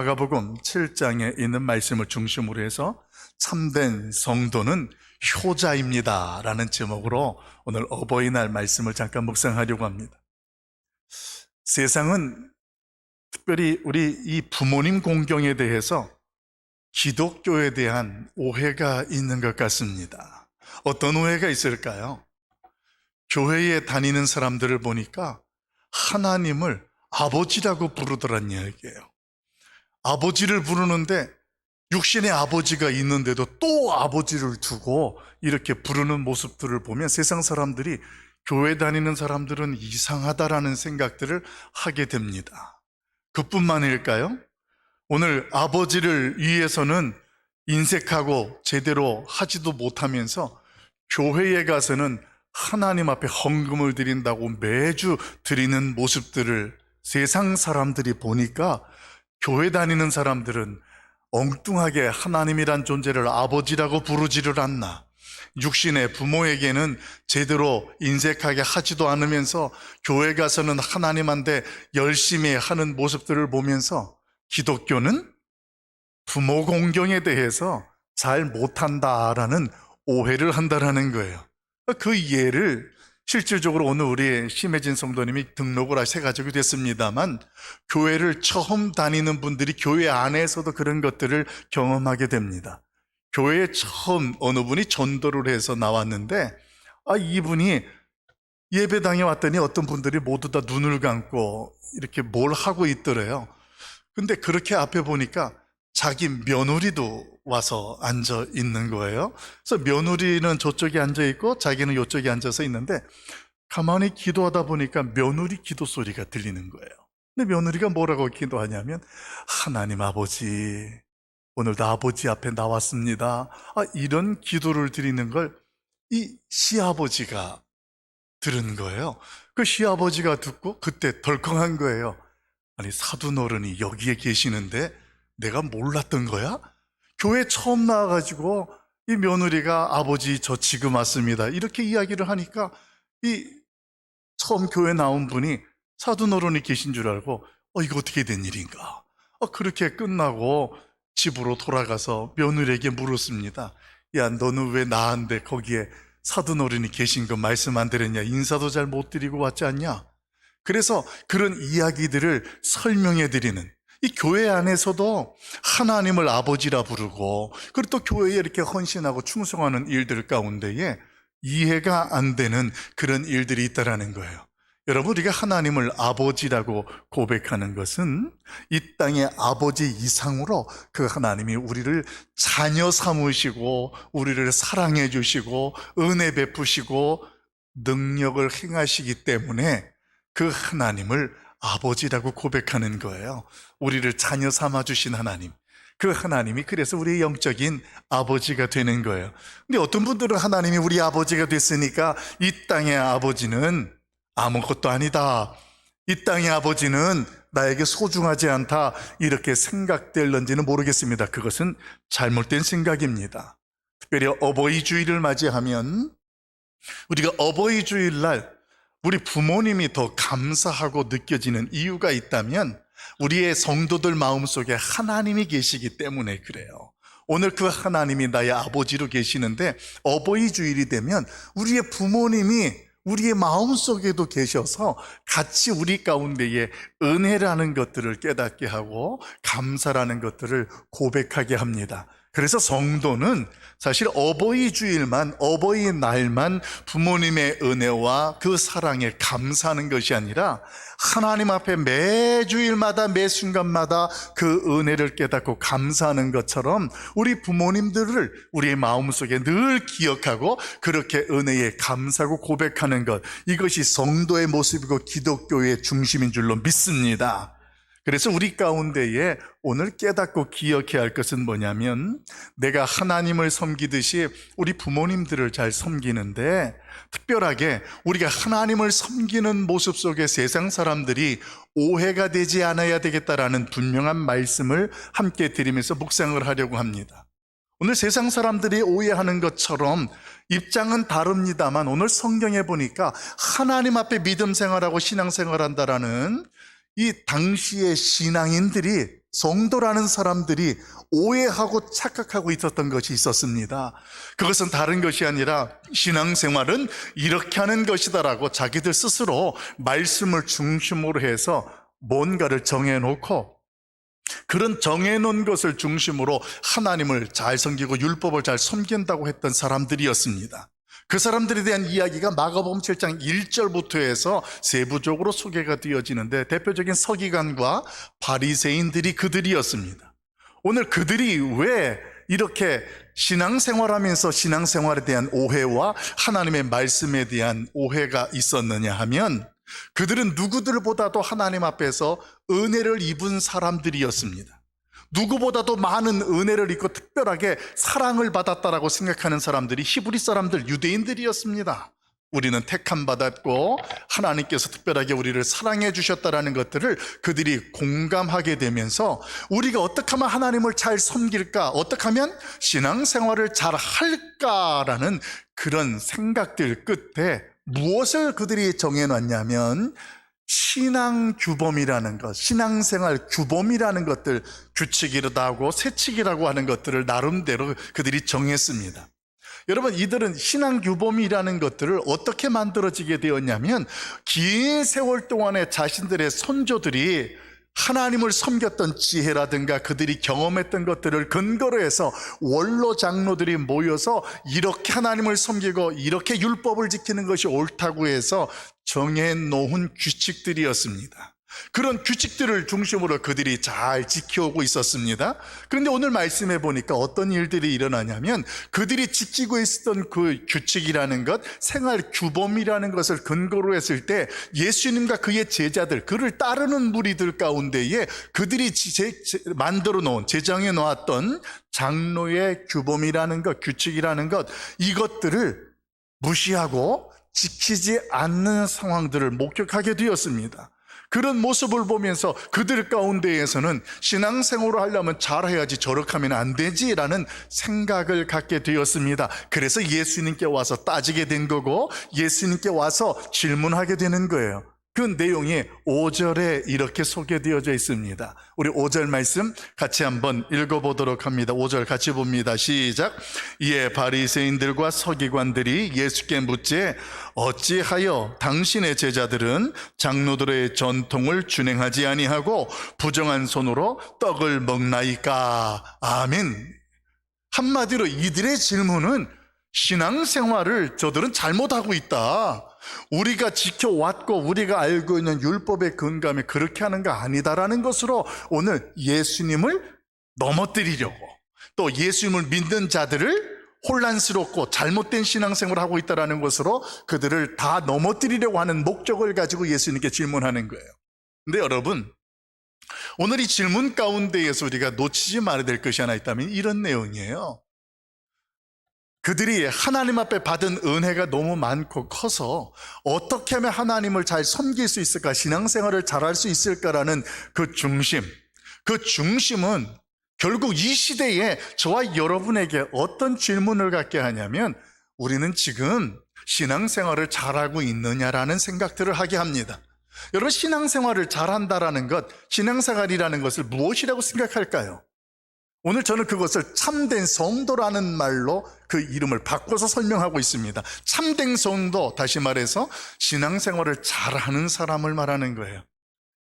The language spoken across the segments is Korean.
마가복음 7장에 있는 말씀을 중심으로 해서 참된 성도는 효자입니다 라는 제목으로 오늘 어버이날 말씀을 잠깐 묵상하려고 합니다. 세상은 특별히 우리 이 부모님 공경에 대해서 기독교에 대한 오해가 있는 것 같습니다. 어떤 오해가 있을까요? 교회에 다니는 사람들을 보니까 하나님을 아버지라고 부르더란 이야기예요. 아버지를 부르는데 육신의 아버지가 있는데도 또 아버지를 두고 이렇게 부르는 모습들을 보면 세상 사람들이 교회 다니는 사람들은 이상하다라는 생각들을 하게 됩니다. 그뿐만일까요? 오늘 아버지를 위해서는 인색하고 제대로 하지도 못하면서 교회에 가서는 하나님 앞에 헌금을 드린다고 매주 드리는 모습들을 세상 사람들이 보니까 교회 다니는 사람들은 엉뚱하게 하나님이란 존재를 아버지라고 부르지를 않나, 육신의 부모에게는 제대로 인색하게 하지도 않으면서 교회 가서는 하나님한테 열심히 하는 모습들을 보면서 기독교는 부모 공경에 대해서 잘 못한다라는 오해를 한다라는 거예요. 그 예를 실질적으로 오늘 우리 심혜진 성도님이 등록을 하셔가지고 됐습니다만, 교회를 처음 다니는 분들이 교회 안에서도 그런 것들을 경험하게 됩니다. 교회에 처음 어느 분이 전도를 해서 나왔는데 이분이 예배당에 왔더니 어떤 분들이 모두 다 눈을 감고 이렇게 뭘 하고 있더래요. 근데 그렇게 앞에 보니까 자기 며느리도 와서 앉아 있는 거예요. 그래서 며느리는 저쪽에 앉아 있고 자기는 이쪽에 앉아서 있는데 가만히 기도하다 보니까 며느리 기도 소리가 들리는 거예요. 근데 며느리가 뭐라고 기도하냐면, 하나님 아버지, 오늘도 아버지 앞에 나왔습니다. 이런 기도를 드리는 걸 이 시아버지가 들은 거예요. 그 시아버지가 듣고 그때 덜컹한 거예요. 아니, 사돈어른이 여기에 계시는데 내가 몰랐던 거야? 교회 처음 나와가지고 이 며느리가 아버지 저 지금 왔습니다 이렇게 이야기를 하니까 이 처음 교회 나온 분이 사돈어른이 계신 줄 알고 이거 어떻게 된 일인가? 그렇게 끝나고 집으로 돌아가서 며느리에게 물었습니다. 야, 너는 왜 나한테 거기에 사돈어른이 계신 거 말씀 안 드렸냐? 인사도 잘 못 드리고 왔지 않냐? 그래서 그런 이야기들을 설명해 드리는, 이 교회 안에서도 하나님을 아버지라 부르고 그리고 또 교회에 이렇게 헌신하고 충성하는 일들 가운데에 이해가 안 되는 그런 일들이 있다라는 거예요. 여러분, 우리가 하나님을 아버지라고 고백하는 것은 이 땅의 아버지 이상으로 그 하나님이 우리를 자녀 삼으시고 우리를 사랑해 주시고 은혜 베푸시고 능력을 행하시기 때문에 그 하나님을 아버지라고 고백하는 거예요. 우리를 자녀 삼아주신 하나님, 그 하나님이 그래서 우리의 영적인 아버지가 되는 거예요. 근데 어떤 분들은 하나님이 우리 아버지가 됐으니까 이 땅의 아버지는 아무것도 아니다, 이 땅의 아버지는 나에게 소중하지 않다, 이렇게 생각될런지는 모르겠습니다. 그것은 잘못된 생각입니다. 특별히 어버이 주일을 맞이하면 우리가 어버이 주일날 우리 부모님이 더 감사하고 느껴지는 이유가 있다면 우리의 성도들 마음속에 하나님이 계시기 때문에 그래요. 오늘 그 하나님이 나의 아버지로 계시는데 어버이 주일이 되면 우리의 부모님이 우리의 마음속에도 계셔서 같이 우리 가운데에 은혜라는 것들을 깨닫게 하고 감사라는 것들을 고백하게 합니다. 그래서 성도는 사실 어버이 주일만, 어버이날만 부모님의 은혜와 그 사랑에 감사하는 것이 아니라 하나님 앞에 매 주일마다 매 순간마다 그 은혜를 깨닫고 감사하는 것처럼 우리 부모님들을 우리의 마음속에 늘 기억하고 그렇게 은혜에 감사하고 고백하는 것, 이것이 성도의 모습이고 기독교의 중심인 줄로 믿습니다. 그래서 우리 가운데에 오늘 깨닫고 기억해야 할 것은 뭐냐면, 내가 하나님을 섬기듯이 우리 부모님들을 잘 섬기는데 특별하게 우리가 하나님을 섬기는 모습 속에 세상 사람들이 오해가 되지 않아야 되겠다라는 분명한 말씀을 함께 드리면서 묵상을 하려고 합니다. 오늘 세상 사람들이 오해하는 것처럼 입장은 다릅니다만 오늘 성경에 보니까 하나님 앞에 믿음 생활하고 신앙 생활한다라는 이 당시의 신앙인들이 성도라는 사람들이 오해하고 착각하고 있었던 것이 있었습니다. 그것은 다른 것이 아니라 신앙생활은 이렇게 하는 것이다라고 자기들 스스로 말씀을 중심으로 해서 뭔가를 정해놓고, 그런 정해놓은 것을 중심으로 하나님을 잘 섬기고 율법을 잘 섬긴다고 했던 사람들이었습니다. 그 사람들에 대한 이야기가 마가복음 7장 1절부터 해서 세부적으로 소개가 되어지는데, 대표적인 서기관과 바리새인들이 그들이었습니다. 오늘 그들이 왜 이렇게 신앙생활하면서 신앙생활에 대한 오해와 하나님의 말씀에 대한 오해가 있었느냐 하면, 그들은 누구들보다도 하나님 앞에서 은혜를 입은 사람들이었습니다. 누구보다도 많은 은혜를 입고 특별하게 사랑을 받았다라고 생각하는 사람들이 히브리 사람들, 유대인들이었습니다. 우리는 택함 받았고 하나님께서 특별하게 우리를 사랑해 주셨다라는 것들을 그들이 공감하게 되면서, 우리가 어떻게 하면 하나님을 잘 섬길까, 어떻게 하면 신앙생활을 잘 할까라는 그런 생각들 끝에 무엇을 그들이 정해놨냐면, 신앙 규범이라는 것, 신앙생활 규범이라는 것들, 규칙이라고 하고 세칙이라고 하는 것들을 나름대로 그들이 정했습니다. 여러분, 이들은 신앙 규범이라는 것들을 어떻게 만들어지게 되었냐면, 긴 세월 동안에 자신들의 선조들이 하나님을 섬겼던 지혜라든가 그들이 경험했던 것들을 근거로 해서 원로 장로들이 모여서 이렇게 하나님을 섬기고 이렇게 율법을 지키는 것이 옳다고 해서 정해놓은 규칙들이었습니다. 그런 규칙들을 중심으로 그들이 잘 지켜오고 있었습니다. 그런데 오늘 말씀해 보니까 어떤 일들이 일어나냐면, 그들이 지키고 있었던 그 규칙이라는 것, 생활 규범이라는 것을 근거로 했을 때 예수님과 그의 제자들, 그를 따르는 무리들 가운데에 그들이 만들어 놓은, 제정해 놓았던 장로의 규범이라는 것, 규칙이라는 것, 이것들을 무시하고 지키지 않는 상황들을 목격하게 되었습니다. 그런 모습을 보면서 그들 가운데에서는 신앙생활을 하려면 잘해야지, 저렇게 하면 안 되지라는 생각을 갖게 되었습니다. 그래서 예수님께 와서 따지게 된 거고, 예수님께 와서 질문하게 되는 거예요. 그 내용이 5절에 이렇게 소개되어져 있습니다. 우리 5절 말씀 같이 한번 읽어보도록 합니다. 5절 같이 봅니다. 시작. 이에 바리새인들과 서기관들이 예수께 묻지, 어찌하여 당신의 제자들은 장로들의 전통을 준행하지 아니하고 부정한 손으로 떡을 먹나이까? 아멘. 한마디로 이들의 질문은, 신앙생활을 저들은 잘못하고 있다, 우리가 지켜왔고 우리가 알고 있는 율법의 근감에 그렇게 하는 거 아니다라는 것으로 오늘 예수님을 넘어뜨리려고, 또 예수님을 믿는 자들을 혼란스럽고 잘못된 신앙생활을 하고 있다는 것으로 그들을 다 넘어뜨리려고 하는 목적을 가지고 예수님께 질문하는 거예요. 근데 여러분, 오늘 이 질문 가운데에서 우리가 놓치지 말아야 될 것이 하나 있다면 이런 내용이에요. 그들이 하나님 앞에 받은 은혜가 너무 많고 커서 어떻게 하면 하나님을 잘 섬길 수 있을까, 신앙생활을 잘할 수 있을까라는 그 중심은 결국 이 시대에 저와 여러분에게 어떤 질문을 갖게 하냐면, 우리는 지금 신앙생활을 잘하고 있느냐라는 생각들을 하게 합니다. 여러분, 신앙생활을 잘한다라는 것, 신앙생활이라는 것을 무엇이라고 생각할까요? 오늘 저는 그것을 참된 성도라는 말로 그 이름을 바꿔서 설명하고 있습니다. 참된 성도, 다시 말해서 신앙생활을 잘하는 사람을 말하는 거예요.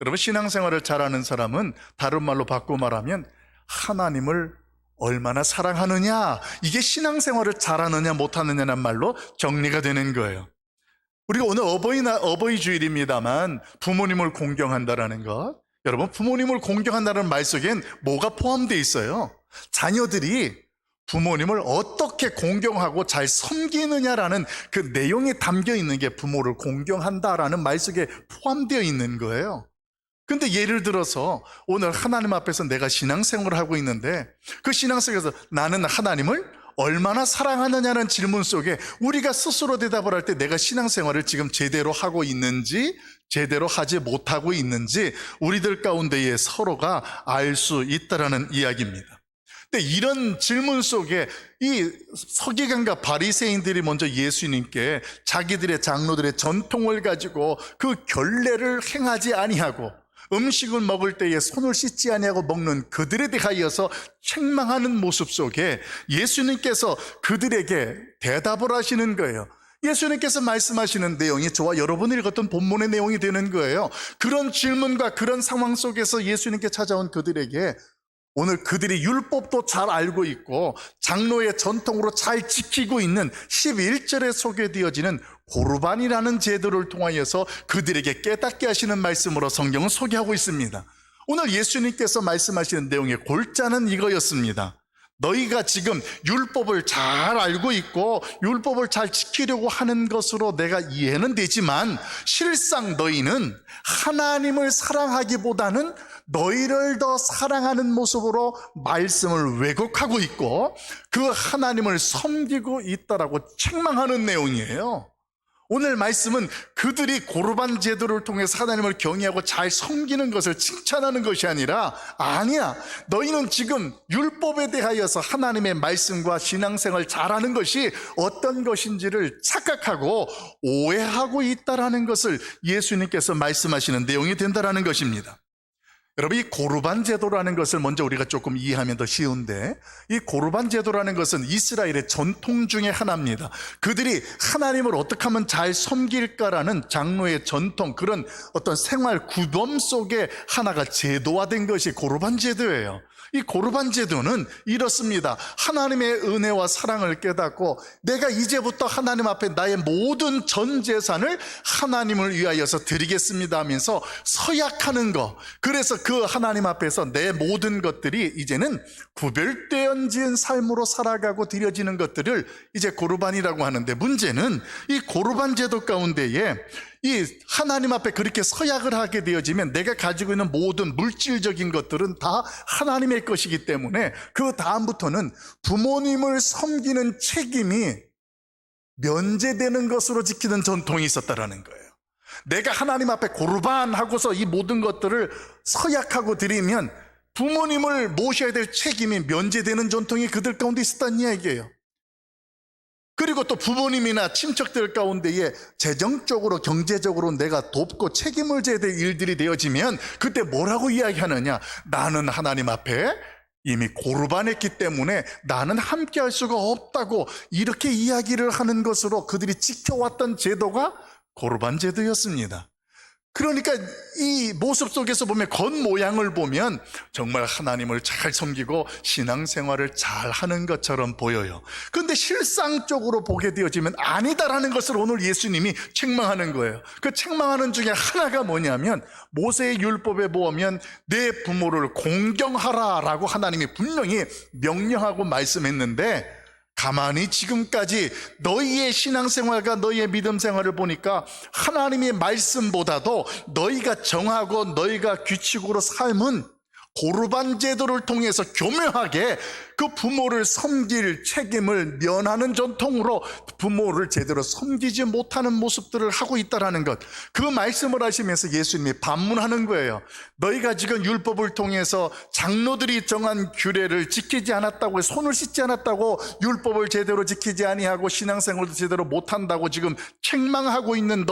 여러분, 신앙생활을 잘하는 사람은 다른 말로 바꿔 말하면 하나님을 얼마나 사랑하느냐, 이게 신앙생활을 잘하느냐 못하느냐는 말로 정리가 되는 거예요. 우리가 오늘 어버이 주일입니다만 부모님을 공경한다라는 것, 여러분, 부모님을 공경한다는 말 속엔 뭐가 포함되어 있어요? 자녀들이 부모님을 어떻게 공경하고 잘 섬기느냐라는 그 내용이 담겨 있는 게 부모를 공경한다라는 말 속에 포함되어 있는 거예요. 근데 예를 들어서 오늘 하나님 앞에서 내가 신앙생활을 하고 있는데, 그 신앙생활에서 나는 하나님을 얼마나 사랑하느냐는 질문 속에 우리가 스스로 대답을 할 때 내가 신앙생활을 지금 제대로 하고 있는지 제대로 하지 못하고 있는지 우리들 가운데에 서로가 알 수 있다라는 이야기입니다. 근데 이런 질문 속에 이 서기관과 바리새인들이 먼저 예수님께 자기들의 장로들의 전통을 가지고 그 결례를 행하지 아니하고 음식을 먹을 때에 손을 씻지 아니하고 먹는 그들에 대하여서 책망하는 모습 속에 예수님께서 그들에게 대답을 하시는 거예요. 예수님께서 말씀하시는 내용이 저와 여러분이 읽었던 본문의 내용이 되는 거예요. 그런 질문과 그런 상황 속에서 예수님께 찾아온 그들에게 오늘 그들이 율법도 잘 알고 있고 장로의 전통으로 잘 지키고 있는 11절에 소개되어지는 고르반이라는 제도를 통하여서 그들에게 깨닫게 하시는 말씀으로 성경은 소개하고 있습니다. 오늘 예수님께서 말씀하시는 내용의 골자는 이거였습니다. 너희가 지금 율법을 잘 알고 있고 율법을 잘 지키려고 하는 것으로 내가 이해는 되지만 실상 너희는 하나님을 사랑하기보다는 너희를 더 사랑하는 모습으로 말씀을 왜곡하고 있고 그 하나님을 섬기고 있다라고 책망하는 내용이에요. 오늘 말씀은 그들이 고르반 제도를 통해서 하나님을 경외하고 잘 섬기는 것을 칭찬하는 것이 아니라 아니야, 너희는 지금 율법에 대하여서 하나님의 말씀과 신앙생활 잘하는 것이 어떤 것인지를 착각하고 오해하고 있다라는 것을 예수님께서 말씀하시는 내용이 된다라는 것입니다. 여러분, 이 고르반 제도라는 것을 먼저 우리가 조금 이해하면 더 쉬운데, 이 고르반 제도라는 것은 이스라엘의 전통 중에 하나입니다. 그들이 하나님을 어떻게 하면 잘 섬길까라는 장로의 전통, 그런 어떤 생활 구범 속에 하나가 제도화된 것이 고르반 제도예요. 이 고르반 제도는 이렇습니다. 하나님의 은혜와 사랑을 깨닫고 내가 이제부터 하나님 앞에 나의 모든 전 재산을 하나님을 위하여서 드리겠습니다 하면서 서약하는 것, 그래서 그 하나님 앞에서 내 모든 것들이 이제는 구별되어진 삶으로 살아가고 드려지는 것들을 이제 고르반이라고 하는데, 문제는 이 고르반 제도 가운데에 이 하나님 앞에 그렇게 서약을 하게 되어지면 내가 가지고 있는 모든 물질적인 것들은 다 하나님의 것이기 때문에 그 다음부터는 부모님을 섬기는 책임이 면제되는 것으로 지키는 전통이 있었다라는 거예요. 내가 하나님 앞에 고르반 하고서 이 모든 것들을 서약하고 드리면 부모님을 모셔야 될 책임이 면제되는 전통이 그들 가운데 있었다는 이야기예요. 그리고 또 부모님이나 친척들 가운데에 재정적으로 경제적으로 내가 돕고 책임을 져야 될 일들이 되어지면 그때 뭐라고 이야기하느냐, 나는 하나님 앞에 이미 고르반했기 때문에 나는 함께 할 수가 없다고 이렇게 이야기를 하는 것으로 그들이 지켜왔던 제도가 고르반 제도였습니다. 그러니까 이 모습 속에서 보면 겉모양을 보면 정말 하나님을 잘 섬기고 신앙생활을 잘 하는 것처럼 보여요. 그런데 실상적으로 보게 되어지면 아니다라는 것을 오늘 예수님이 책망하는 거예요. 그 책망하는 중에 하나가 뭐냐면, 모세의 율법에 보면 내 부모를 공경하라라고 하나님이 분명히 명령하고 말씀했는데, 가만히 지금까지 너희의 신앙생활과 너희의 믿음생활을 보니까 하나님의 말씀보다도 너희가 정하고 너희가 규칙으로 삶은 고르반 제도를 통해서 교묘하게 그 부모를 섬길 책임을 면하는 전통으로 부모를 제대로 섬기지 못하는 모습들을 하고 있다는 것, 그 말씀을 하시면서 예수님이 반문하는 거예요. 너희가 지금 율법을 통해서 장로들이 정한 규례를 지키지 않았다고, 손을 씻지 않았다고, 율법을 제대로 지키지 아니하고 신앙생활도 제대로 못한다고 지금 책망하고 있는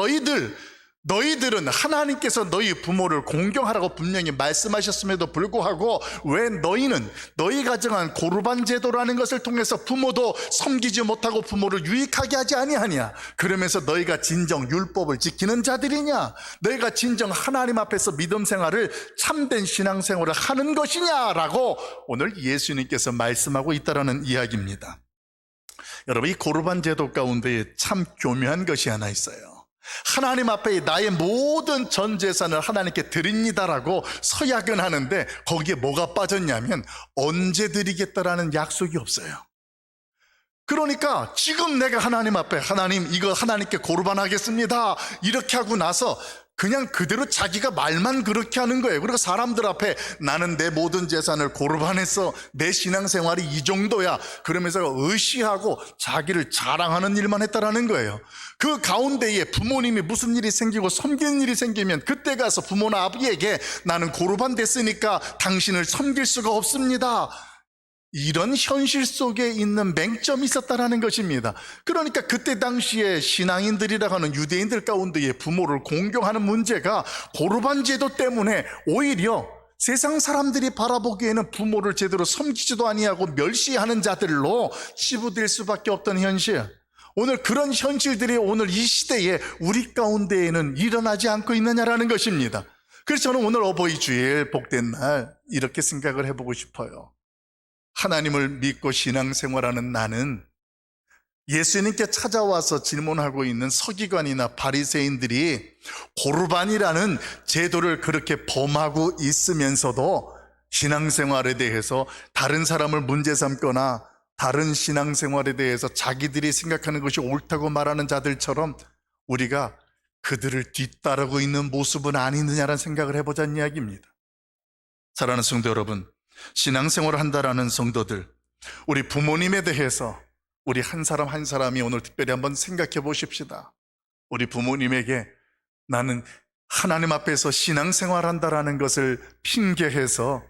너희들은 하나님께서 너희 부모를 공경하라고 분명히 말씀하셨음에도 불구하고 왜 너희는 너희가 정한 고르반 제도라는 것을 통해서 부모도 섬기지 못하고 부모를 유익하게 하지 아니하냐? 그러면서 너희가 진정 율법을 지키는 자들이냐? 너희가 진정 하나님 앞에서 믿음 생활을, 참된 신앙 생활을 하는 것이냐라고 오늘 예수님께서 말씀하고 있다는 이야기입니다. 여러분, 이 고르반 제도 가운데 참 교묘한 것이 하나 있어요. 하나님 앞에 나의 모든 전 재산을 하나님께 드립니다라고 서약은 하는데 거기에 뭐가 빠졌냐면 언제 드리겠다라는 약속이 없어요. 그러니까 지금 내가 하나님 앞에, 하나님 이거 하나님께 고르반 하겠습니다 이렇게 하고 나서 그냥 그대로 자기가 말만 그렇게 하는 거예요. 그리고 사람들 앞에 나는 내 모든 재산을 고르반해서 내 신앙생활이 이 정도야 그러면서 의시하고 자기를 자랑하는 일만 했다라는 거예요. 그 가운데에 부모님이 무슨 일이 생기고 섬기는 일이 생기면 그때 가서 부모나 아버지에게 나는 고르반 됐으니까 당신을 섬길 수가 없습니다 이런 현실 속에 있는 맹점이 있었다라는 것입니다. 그러니까 그때 당시에 신앙인들이라고 하는 유대인들 가운데에 부모를 공경하는 문제가 고르반 제도 때문에 오히려 세상 사람들이 바라보기에는 부모를 제대로 섬기지도 아니하고 멸시하는 자들로 치부될 수밖에 없던 현실. 오늘 그런 현실들이 오늘 이 시대에 우리 가운데에는 일어나지 않고 있느냐라는 것입니다. 그래서 저는 오늘 어버이 주일 복된 날 이렇게 생각을 해보고 싶어요. 하나님을 믿고 신앙생활하는 나는 예수님께 찾아와서 질문하고 있는 서기관이나 바리새인들이 고르반이라는 제도를 그렇게 범하고 있으면서도 신앙생활에 대해서 다른 사람을 문제 삼거나 다른 신앙생활에 대해서 자기들이 생각하는 것이 옳다고 말하는 자들처럼 우리가 그들을 뒤따르고 있는 모습은 아니느냐라는 생각을 해보자는 이야기입니다. 사랑하는 성도 여러분, 신앙생활을 한다라는 성도들, 우리 부모님에 대해서 우리 한 사람 한 사람이 오늘 특별히 한번 생각해 보십시다. 우리 부모님에게 나는 하나님 앞에서 신앙생활 한다라는 것을 핑계해서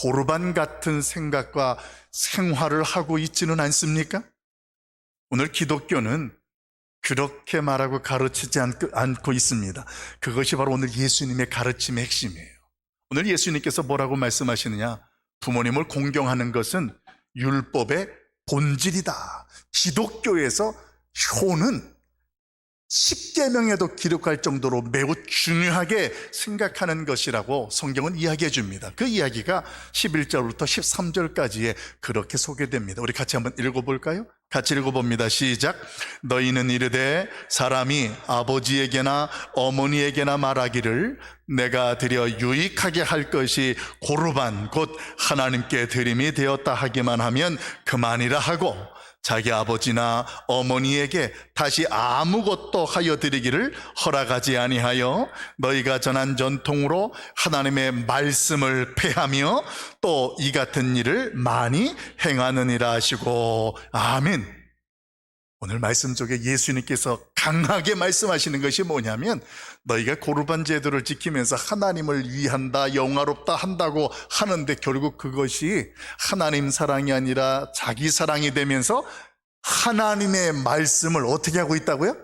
고르반 같은 생각과 생활을 하고 있지는 않습니까? 오늘 기독교는 그렇게 말하고 가르치지 않고 있습니다. 그것이 바로 오늘 예수님의 가르침의 핵심이에요. 오늘 예수님께서 뭐라고 말씀하시느냐? 부모님을 공경하는 것은 율법의 본질이다. 기독교에서 효는 10계명에도 기록할 정도로 매우 중요하게 생각하는 것이라고 성경은 이야기해 줍니다. 그 이야기가 11절부터 13절까지에 그렇게 소개됩니다. 우리 같이 한번 읽어볼까요? 같이 읽어봅니다. 시작. 너희는 이르되 사람이 아버지에게나 어머니에게나 말하기를 내가 드려 유익하게 할 것이 고르반 곧 하나님께 드림이 되었다 하기만 하면 그만이라 하고 자기 아버지나 어머니에게 다시 아무것도 하여 드리기를 허락하지 아니하여 너희가 전한 전통으로 하나님의 말씀을 폐하며 또 이 같은 일을 많이 행하느니라 하시고 아멘. 오늘 말씀 속에 예수님께서 강하게 말씀하시는 것이 뭐냐면 너희가 고르반 제도를 지키면서 하나님을 위한다, 영화롭다 한다고 하는데 결국 그것이 하나님 사랑이 아니라 자기 사랑이 되면서 하나님의 말씀을 어떻게 하고 있다고요?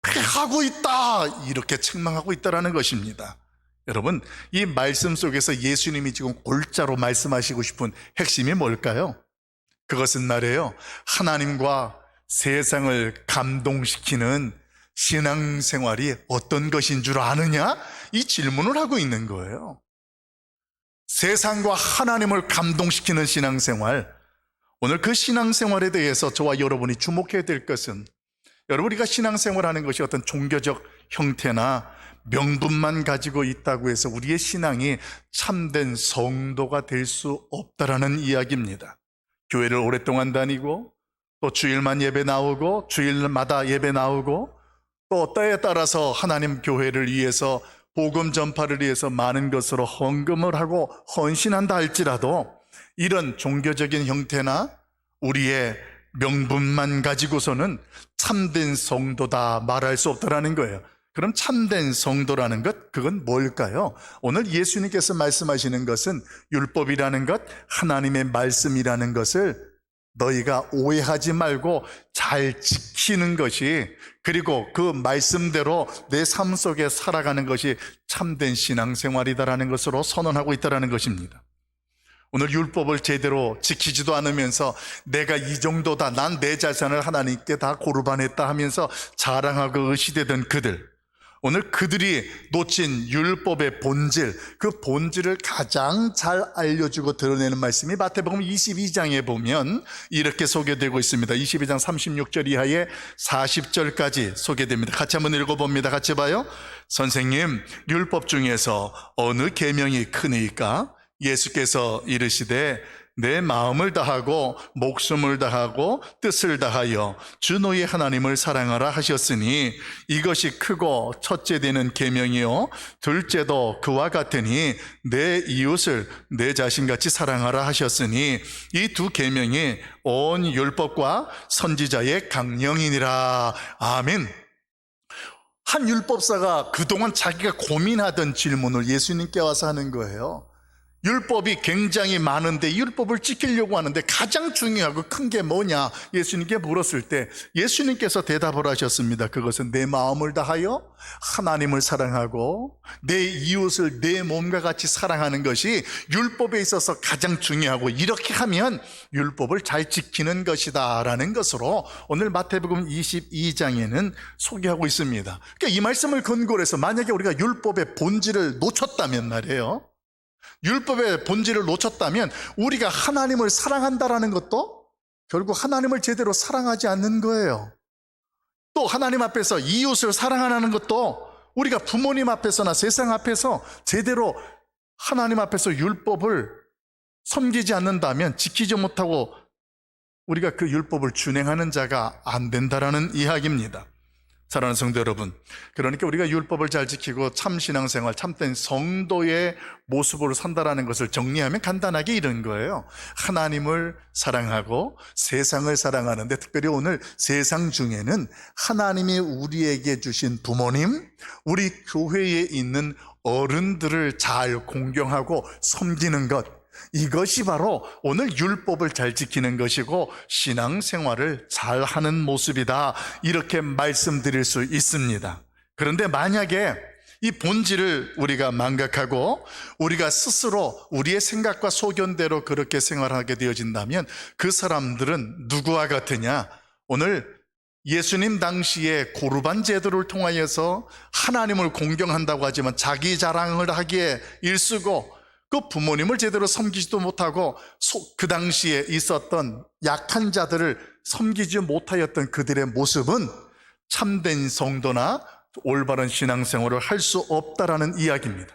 폐하고 있다, 이렇게 책망하고 있다는 것입니다. 여러분, 이 말씀 속에서 예수님이 지금 골자로 말씀하시고 싶은 핵심이 뭘까요? 그것은 말이에요, 하나님과 세상을 감동시키는 신앙생활이 어떤 것인 줄 아느냐? 이 질문을 하고 있는 거예요. 세상과 하나님을 감동시키는 신앙생활, 오늘 그 신앙생활에 대해서 저와 여러분이 주목해야 될 것은, 여러분, 우리가 신앙생활하는 것이 어떤 종교적 형태나 명분만 가지고 있다고 해서 우리의 신앙이 참된 성도가 될 수 없다라는 이야기입니다. 교회를 오랫동안 다니고 또 주일만 예배 나오고 주일마다 예배 나오고 또 때에 따라서 하나님 교회를 위해서 복음 전파를 위해서 많은 것으로 헌금을 하고 헌신한다 할지라도 이런 종교적인 형태나 우리의 명분만 가지고서는 참된 성도다 말할 수 없다라는 거예요. 그럼 참된 성도라는 것, 그건 뭘까요? 오늘 예수님께서 말씀하시는 것은 율법이라는 것, 하나님의 말씀이라는 것을 너희가 오해하지 말고 잘 지키는 것이, 그리고 그 말씀대로 내 삶 속에 살아가는 것이 참된 신앙생활이다라는 것으로 선언하고 있다는 것입니다. 오늘 율법을 제대로 지키지도 않으면서 내가 이 정도다, 난 내 자산을 하나님께 다 고르반했다 하면서 자랑하고 의시되던 그들, 오늘 그들이 놓친 율법의 본질, 그 본질을 가장 잘 알려주고 드러내는 말씀이 마태복음 22장에 보면 이렇게 소개되고 있습니다. 22장 36절 이하에 40절까지 소개됩니다. 같이 한번 읽어봅니다. 같이 봐요. 선생님, 율법 중에서 어느 계명이 크니까? 예수께서 이르시되 내 마음을 다하고 목숨을 다하고 뜻을 다하여 주 너희 하나님을 사랑하라 하셨으니 이것이 크고 첫째 되는 계명이요 둘째도 그와 같으니 내 이웃을 내 자신같이 사랑하라 하셨으니 이 두 계명이 온 율법과 선지자의 강령이니라. 아멘. 한 율법사가 그동안 자기가 고민하던 질문을 예수님께 와서 하는 거예요. 율법이 굉장히 많은데 율법을 지키려고 하는데 가장 중요하고 큰 게 뭐냐? 예수님께 물었을 때 예수님께서 대답을 하셨습니다. 그것은 내 마음을 다하여 하나님을 사랑하고 내 이웃을 내 몸과 같이 사랑하는 것이 율법에 있어서 가장 중요하고, 이렇게 하면 율법을 잘 지키는 것이다 라는 것으로 오늘 마태복음 22장에는 소개하고 있습니다. 그러니까 이 말씀을 근거로 해서 만약에 우리가 율법의 본질을 놓쳤다면 말이에요, 율법의 본질을 놓쳤다면 우리가 하나님을 사랑한다라는 것도 결국 하나님을 제대로 사랑하지 않는 거예요. 또 하나님 앞에서 이웃을 사랑하는 것도 우리가 부모님 앞에서나 세상 앞에서 제대로 하나님 앞에서 율법을 섬기지 않는다면, 지키지 못하고 우리가 그 율법을 준행하는 자가 안 된다라는 이야기입니다. 사랑하는 성도 여러분, 그러니까 우리가 율법을 잘 지키고 참 신앙생활, 참된 성도의 모습으로 산다라는 것을 정리하면 간단하게 이런 거예요. 하나님을 사랑하고 세상을 사랑하는데, 특별히 오늘 세상 중에는 하나님이 우리에게 주신 부모님, 우리 교회에 있는 어른들을 잘 공경하고 섬기는 것, 이것이 바로 오늘 율법을 잘 지키는 것이고 신앙생활을 잘 하는 모습이다, 이렇게 말씀드릴 수 있습니다. 그런데 만약에 이 본질을 우리가 망각하고 우리가 스스로 우리의 생각과 소견대로 그렇게 생활하게 되어진다면 그 사람들은 누구와 같으냐? 오늘 예수님 당시에 고르반 제도를 통하여서 하나님을 공경한다고 하지만 자기 자랑을 하기에 일쓰고 그 부모님을 제대로 섬기지도 못하고 그 당시에 있었던 약한 자들을 섬기지 못하였던 그들의 모습은 참된 성도나 올바른 신앙생활을 할 수 없다라는 이야기입니다.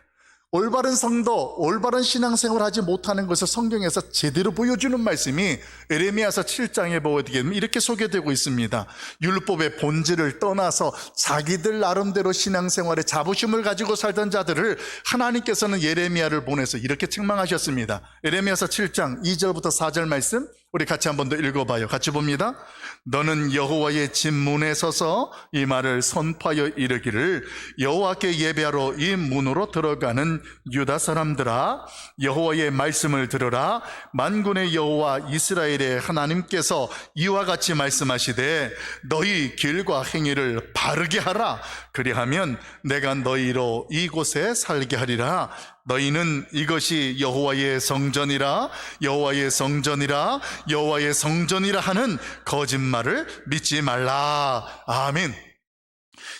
올바른 성도, 올바른 신앙생활을 하지 못하는 것을 성경에서 제대로 보여주는 말씀이 에레미야서 7장에 보게 되면 이렇게 소개되고 있습니다. 율법의 본질을 떠나서 자기들 나름대로 신앙생활에 자부심을 가지고 살던 자들을 하나님께서는 예레미야를 보내서 이렇게 책망하셨습니다. 에레미야서 7장 2절부터 4절 말씀 우리 같이 한번 더 읽어봐요. 같이 봅니다. 너는 여호와의 집 문에 서서 이 말을 선포하여 이르기를, 여호와께 예배하러 이 문으로 들어가는 유다 사람들아, 여호와의 말씀을 들으라. 만군의 여호와 이스라엘의 하나님께서 이와 같이 말씀하시되 너희 길과 행위를 바르게 하라. 그리하면 내가 너희로 이곳에 살게 하리라. 너희는 이것이 여호와의 성전이라, 여호와의 성전이라, 여호와의 성전이라 하는 거짓말을 믿지 말라. 아멘.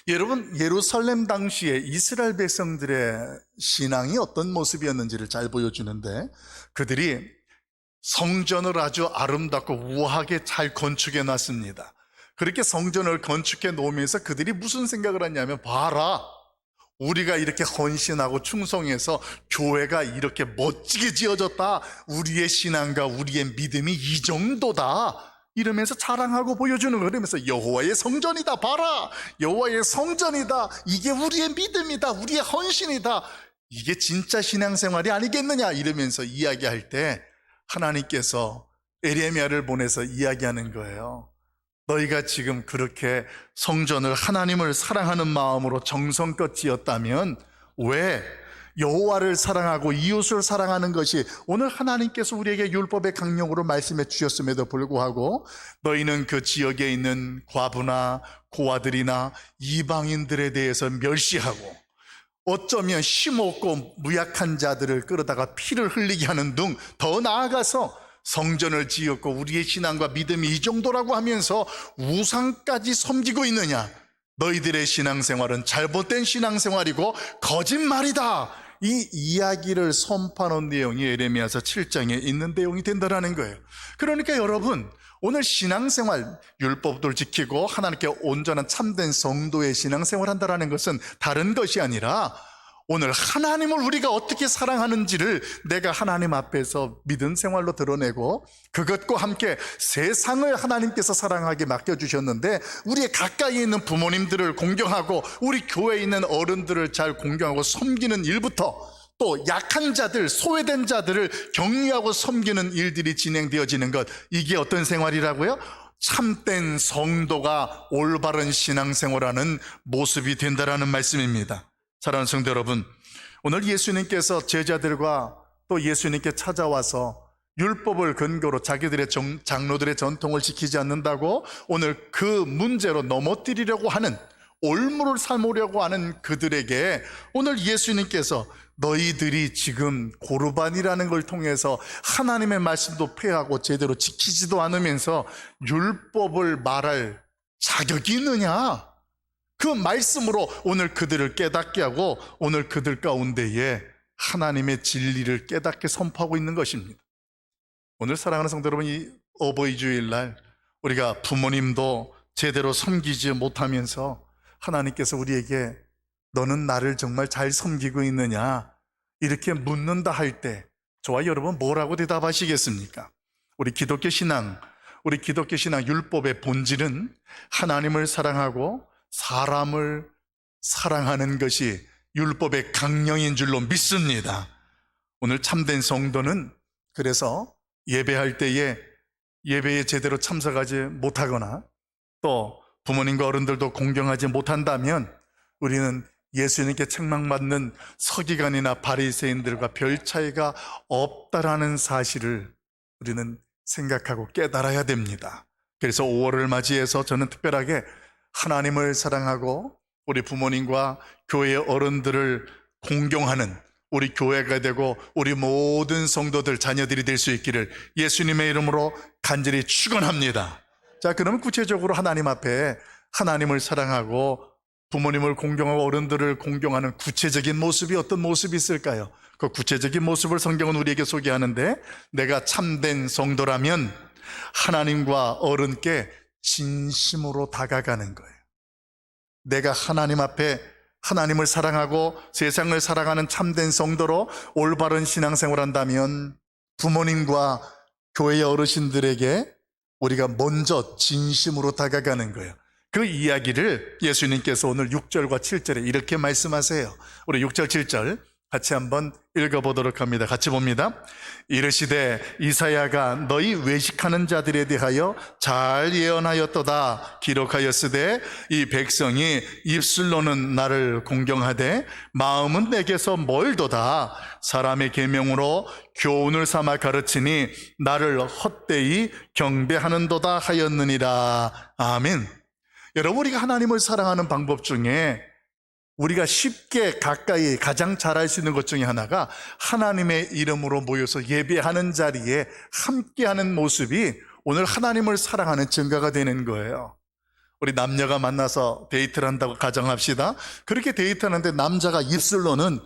여러분, 예루살렘 당시에 이스라엘 백성들의 신앙이 어떤 모습이었는지를 잘 보여주는데, 그들이 성전을 아주 아름답고 우아하게 잘 건축해 놨습니다. 그렇게 성전을 건축해 놓으면서 그들이 무슨 생각을 했냐면, 봐라, 우리가 이렇게 헌신하고 충성해서 교회가 이렇게 멋지게 지어졌다, 우리의 신앙과 우리의 믿음이 이 정도다, 이러면서 자랑하고 보여주는 거예요. 그러면서 여호와의 성전이다, 봐라, 여호와의 성전이다, 이게 우리의 믿음이다, 우리의 헌신이다, 이게 진짜 신앙생활이 아니겠느냐, 이러면서 이야기할 때 하나님께서 에레미야를 보내서 이야기하는 거예요. 너희가 지금 그렇게 성전을, 하나님을 사랑하는 마음으로 정성껏 지었다면 왜 여호와를 사랑하고 이웃을 사랑하는 것이 오늘 하나님께서 우리에게 율법의 강령으로 말씀해 주셨음에도 불구하고 너희는 그 지역에 있는 과부나 고아들이나 이방인들에 대해서 멸시하고 어쩌면 힘없고 무약한 자들을 끌어다가 피를 흘리게 하는 등, 더 나아가서 성전을 지었고 우리의 신앙과 믿음이 이 정도라고 하면서 우상까지 섬기고 있느냐? 너희들의 신앙생활은 잘못된 신앙생활이고 거짓말이다, 이 이야기를 선포하는 내용이 에레미야서 7장에 있는 내용이 된다는 거예요. 그러니까 여러분, 오늘 신앙생활, 율법을 지키고 하나님께 온전한 참된 성도의 신앙생활을 한다는 것은 다른 것이 아니라 오늘 하나님을 우리가 어떻게 사랑하는지를 내가 하나님 앞에서 믿음 생활로 드러내고, 그것과 함께 세상을 하나님께서 사랑하게 맡겨주셨는데 우리의 가까이 있는 부모님들을 공경하고 우리 교회에 있는 어른들을 잘 공경하고 섬기는 일부터, 또 약한 자들, 소외된 자들을 격려하고 섬기는 일들이 진행되어지는 것, 이게 어떤 생활이라고요? 참된 성도가 올바른 신앙생활하는 모습이 된다라는 말씀입니다. 사랑하는 성도 여러분, 오늘 예수님께서 제자들과 또 예수님께 찾아와서 율법을 근거로 자기들의 장로들의 전통을 지키지 않는다고 오늘 그 문제로 넘어뜨리려고 하는, 올무를 삼으려고 하는 그들에게 오늘 예수님께서 너희들이 지금 고르반이라는 걸 통해서 하나님의 말씀도 폐하고 제대로 지키지도 않으면서 율법을 말할 자격이 있느냐? 그 말씀으로 오늘 그들을 깨닫게 하고 오늘 그들 가운데에 하나님의 진리를 깨닫게 선포하고 있는 것입니다. 오늘 사랑하는 성도 여러분, 이 어버이 주일날 우리가 부모님도 제대로 섬기지 못하면서 하나님께서 우리에게 너는 나를 정말 잘 섬기고 있느냐 이렇게 묻는다 할 때 저와 여러분 뭐라고 대답하시겠습니까? 우리 기독교 신앙 율법의 본질은 하나님을 사랑하고 사람을 사랑하는 것이 율법의 강령인 줄로 믿습니다. 오늘 참된 성도는 그래서 예배할 때에 예배에 제대로 참석하지 못하거나 또 부모님과 어른들도 공경하지 못한다면 우리는 예수님께 책망받는 서기관이나 바리새인들과 별 차이가 없다라는 사실을 우리는 생각하고 깨달아야 됩니다. 그래서 5월을 맞이해서 저는 특별하게 하나님을 사랑하고 우리 부모님과 교회의 어른들을 공경하는 우리 교회가 되고 우리 모든 성도들 자녀들이 될 수 있기를 예수님의 이름으로 간절히 축원합니다. 자, 그러면 구체적으로 하나님 앞에 하나님을 사랑하고 부모님을 공경하고 어른들을 공경하는 구체적인 모습이 어떤 모습이 있을까요? 그 구체적인 모습을 성경은 우리에게 소개하는데, 내가 참된 성도라면 하나님과 어른께 진심으로 다가가는 거예요. 내가 하나님 앞에 하나님을 사랑하고 세상을 사랑하는 참된 성도로 올바른 신앙생활을 한다면 부모님과 교회의 어르신들에게 우리가 먼저 진심으로 다가가는 거예요. 그 이야기를 예수님께서 오늘 6절과 7절에 이렇게 말씀하세요. 우리 6절 7절 같이 한번 읽어보도록 합니다. 같이 봅니다. 이르시되 이사야가 너희 외식하는 자들에 대하여 잘 예언하였도다. 기록하였으되 이 백성이 입술로는 나를 공경하되 마음은 내게서 멀도다. 사람의 계명으로 교훈을 삼아 가르치니 나를 헛되이 경배하는도다 하였느니라. 아멘. 여러분, 우리가 하나님을 사랑하는 방법 중에 우리가 쉽게 가까이 가장 잘할 수 있는 것 중에 하나가 하나님의 이름으로 모여서 예배하는 자리에 함께하는 모습이 오늘 하나님을 사랑하는 증거가 되는 거예요. 우리 남녀가 만나서 데이트를 한다고 가정합시다. 그렇게 데이트하는데 남자가 입술로는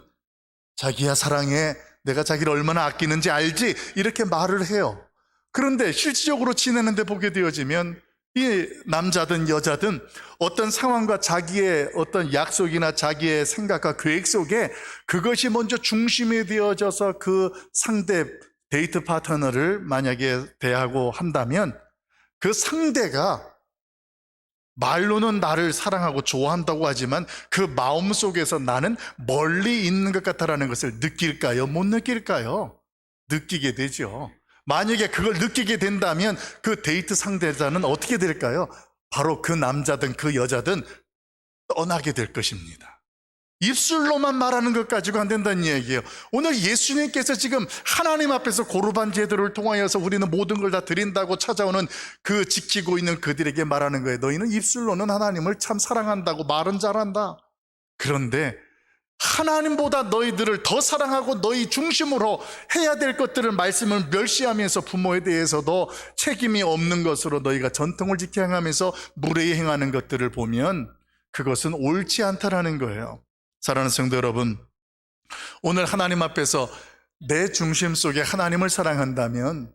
자기야 사랑해, 내가 자기를 얼마나 아끼는지 알지, 이렇게 말을 해요. 그런데 실질적으로 지내는데 보게 되어지면 이 남자든 여자든 어떤 상황과 자기의 어떤 약속이나 자기의 생각과 계획 속에 그것이 먼저 중심이 되어져서 그 상대 데이트 파트너를 만약에 대하고 한다면 그 상대가 말로는 나를 사랑하고 좋아한다고 하지만 그 마음속에서 나는 멀리 있는 것 같다라는 것을 느낄까요? 못 느낄까요? 느끼게 되죠. 만약에 그걸 느끼게 된다면 그 데이트 상대자는 어떻게 될까요? 바로 그 남자든 그 여자든 떠나게 될 것입니다. 입술로만 말하는 것 가지고 안 된다는 얘기예요. 오늘 예수님께서 지금 하나님 앞에서 고르반 제도를 통하여서 우리는 모든 걸 다 드린다고 찾아오는 그 지키고 있는 그들에게 말하는 거예요. 너희는 입술로는 하나님을 참 사랑한다고 말은 잘한다. 그런데 하나님보다 너희들을 더 사랑하고 너희 중심으로 해야 될 것들을 말씀을 멸시하면서 부모에 대해서도 책임이 없는 것으로 너희가 전통을 지켜가면서 무례히 행하는 것들을 보면 그것은 옳지 않다라는 거예요. 사랑하는 성도 여러분, 오늘 하나님 앞에서 내 중심 속에 하나님을 사랑한다면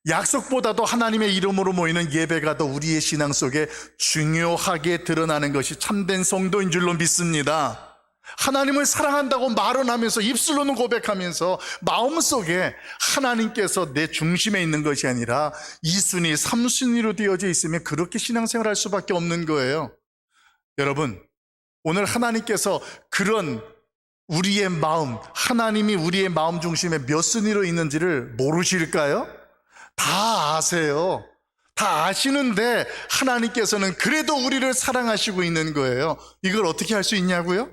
약속보다도 하나님의 이름으로 모이는 예배가 더 우리의 신앙 속에 중요하게 드러나는 것이 참된 성도인 줄로 믿습니다. 하나님을 사랑한다고 말은 하면서 입술로는 고백하면서 마음속에 하나님께서 내 중심에 있는 것이 아니라 2순위, 3순위로 되어져 있으면 그렇게 신앙생활할 수밖에 없는 거예요. 여러분, 오늘 하나님께서 그런 우리의 마음, 하나님이 우리의 마음 중심에 몇 순위로 있는지를 모르실까요? 다 아세요. 다 아시는데 하나님께서는 그래도 우리를 사랑하시고 있는 거예요. 이걸 어떻게 할 수 있냐고요?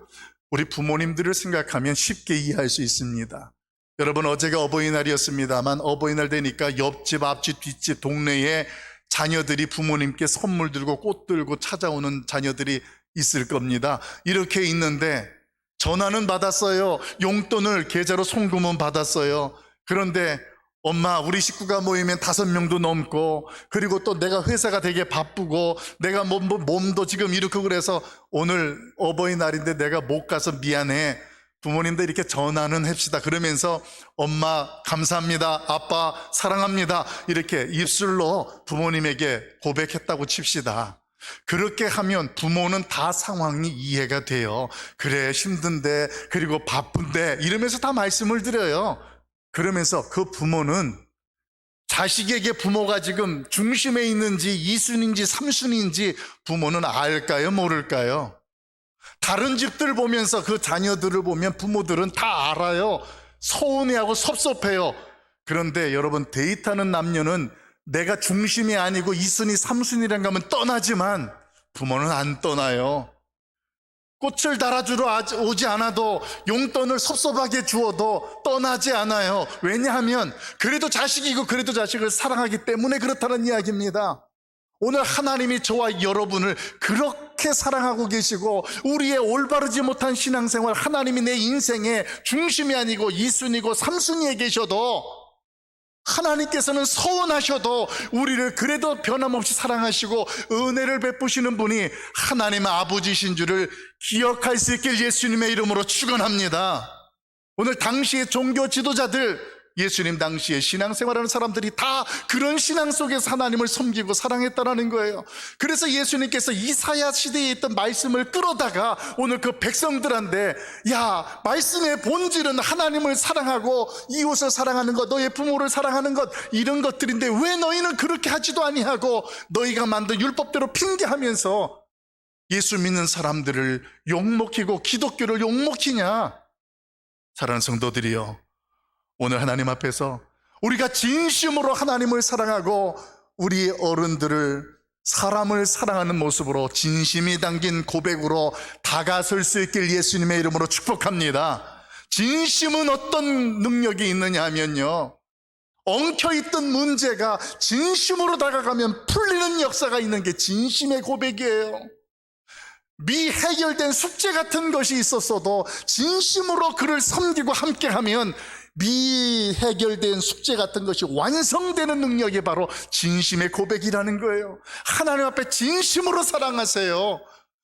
우리 부모님들을 생각하면 쉽게 이해할 수 있습니다. 여러분, 어제가 어버이날이었습니다만 어버이날 되니까 옆집, 앞집, 뒷집, 동네에 자녀들이 부모님께 선물 들고 꽃 들고 찾아오는 자녀들이 있을 겁니다. 이렇게 있는데 전화는 받았어요. 용돈을 계좌로 송금은 받았어요. 그런데 엄마, 우리 식구가 모이면 5명도 넘고, 그리고 또 내가 회사가 되게 바쁘고, 내가 몸도 지금 이렇게 그래서 오늘 어버이날인데 내가 못 가서 미안해. 부모님들 이렇게 전화는 합시다. 그러면서 엄마 감사합니다, 아빠 사랑합니다, 이렇게 입술로 부모님에게 고백했다고 칩시다. 그렇게 하면 부모는 다 상황이 이해가 돼요. 그래, 힘든데, 그리고 바쁜데, 이러면서 다 말씀을 드려요. 그러면서 그 부모는 자식에게 부모가 지금 중심에 있는지 2순인지 3순인지 부모는 알까요, 모를까요? 다른 집들 보면서 그 자녀들을 보면 부모들은 다 알아요. 서운해하고 섭섭해요. 그런데 여러분, 데이트하는 남녀는 내가 중심이 아니고 2순위, 3순위란 가면 떠나지만 부모는 안 떠나요. 꽃을 달아주러 오지 않아도 용돈을 섭섭하게 주어도 떠나지 않아요. 왜냐하면 그래도 자식이고 그래도 자식을 사랑하기 때문에 그렇다는 이야기입니다. 오늘 하나님이 저와 여러분을 그렇게 사랑하고 계시고, 우리의 올바르지 못한 신앙생활, 하나님이 내 인생의 중심이 아니고 2순위고 3순위에 계셔도, 하나님께서는 서운하셔도 우리를 그래도 변함없이 사랑하시고 은혜를 베푸시는 분이 하나님 아버지신 줄을 기억할 수 있길 예수님의 이름으로 축원합니다. 오늘 당시의 종교 지도자들, 예수님 당시에 신앙생활하는 사람들이 다 그런 신앙 속에서 하나님을 섬기고 사랑했다라는 거예요. 그래서 예수님께서 이사야 시대에 있던 말씀을 끌어다가 오늘 그 백성들한테, 야, 말씀의 본질은 하나님을 사랑하고 이웃을 사랑하는 것, 너의 부모를 사랑하는 것, 이런 것들인데 왜 너희는 그렇게 하지도 아니하고 너희가 만든 율법대로 핑계하면서 예수 믿는 사람들을 욕먹히고 기독교를 욕먹히냐? 사랑하는 성도들이요, 오늘 하나님 앞에서 우리가 진심으로 하나님을 사랑하고 우리 어른들을, 사람을 사랑하는 모습으로 진심이 담긴 고백으로 다가설 수 있길 예수님의 이름으로 축복합니다. 진심은 어떤 능력이 있느냐 하면요, 엉켜있던 문제가 진심으로 다가가면 풀리는 역사가 있는 게 진심의 고백이에요. 미해결된 숙제 같은 것이 있었어도 진심으로 그를 섬기고 함께하면 미해결된 숙제 같은 것이 완성되는 능력이 바로 진심의 고백이라는 거예요. 하나님 앞에 진심으로 사랑하세요.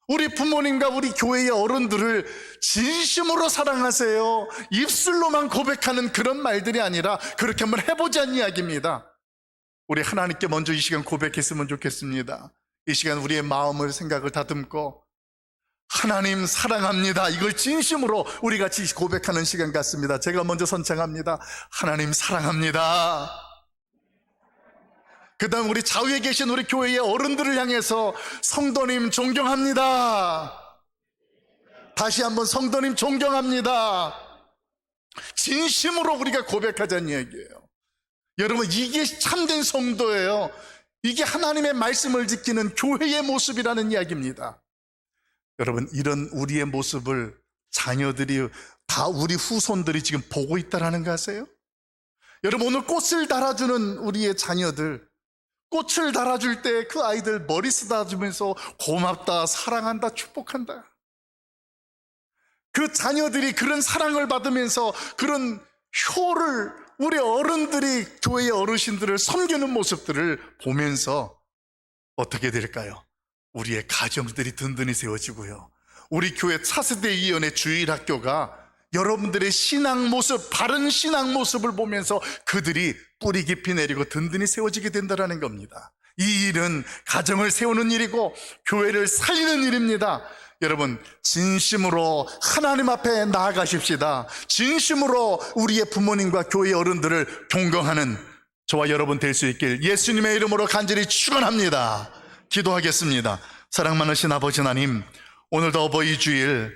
우리 부모님과 우리 교회의 어른들을 진심으로 사랑하세요. 입술로만 고백하는 그런 말들이 아니라 그렇게 한번 해보자는 이야기입니다. 우리 하나님께 먼저 이 시간 고백했으면 좋겠습니다. 이 시간 우리의 마음을, 생각을 다듬고 하나님 사랑합니다, 이걸 진심으로 우리 같이 고백하는 시간 같습니다. 제가 먼저 선창합니다. 하나님 사랑합니다. 그 다음 우리 좌우에 계신 우리 교회의 어른들을 향해서 성도님 존경합니다. 다시 한번 성도님 존경합니다. 진심으로 우리가 고백하자는 얘기예요. 여러분, 이게 참된 성도예요. 이게 하나님의 말씀을 지키는 교회의 모습이라는 이야기입니다. 여러분, 이런 우리의 모습을 자녀들이, 다 우리 후손들이 지금 보고 있다는 거 아세요? 여러분, 오늘 꽃을 달아주는 우리의 자녀들, 꽃을 달아줄 때 그 아이들 머리 쓰다주면서 고맙다, 사랑한다, 축복한다. 그 자녀들이 그런 사랑을 받으면서 그런 효를, 우리 어른들이 교회의 어르신들을 섬기는 모습들을 보면서 어떻게 될까요? 우리의 가정들이 든든히 세워지고요, 우리 교회 차세대 이연의 주일학교가 여러분들의 신앙 모습, 바른 신앙 모습을 보면서 그들이 뿌리 깊이 내리고 든든히 세워지게 된다는 겁니다. 이 일은 가정을 세우는 일이고 교회를 살리는 일입니다. 여러분, 진심으로 하나님 앞에 나아가십시다. 진심으로 우리의 부모님과 교회 어른들을 존경하는 저와 여러분 될 수 있길 예수님의 이름으로 간절히 축원합니다. 기도하겠습니다. 사랑 많으신 아버지 하나님, 오늘도 어버이 주일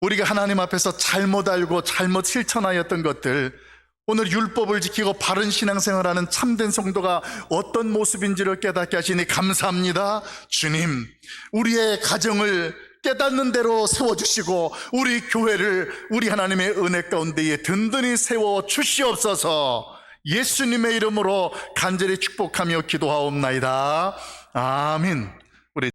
우리가 하나님 앞에서 잘못 알고 잘못 실천하였던 것들, 오늘 율법을 지키고 바른 신앙생활하는 참된 성도가 어떤 모습인지를 깨닫게 하시니 감사합니다. 주님, 우리의 가정을 깨닫는 대로 세워주시고 우리 교회를 우리 하나님의 은혜 가운데에 든든히 세워 주시옵소서. 예수님의 이름으로 간절히 축복하며 기도하옵나이다. 아멘.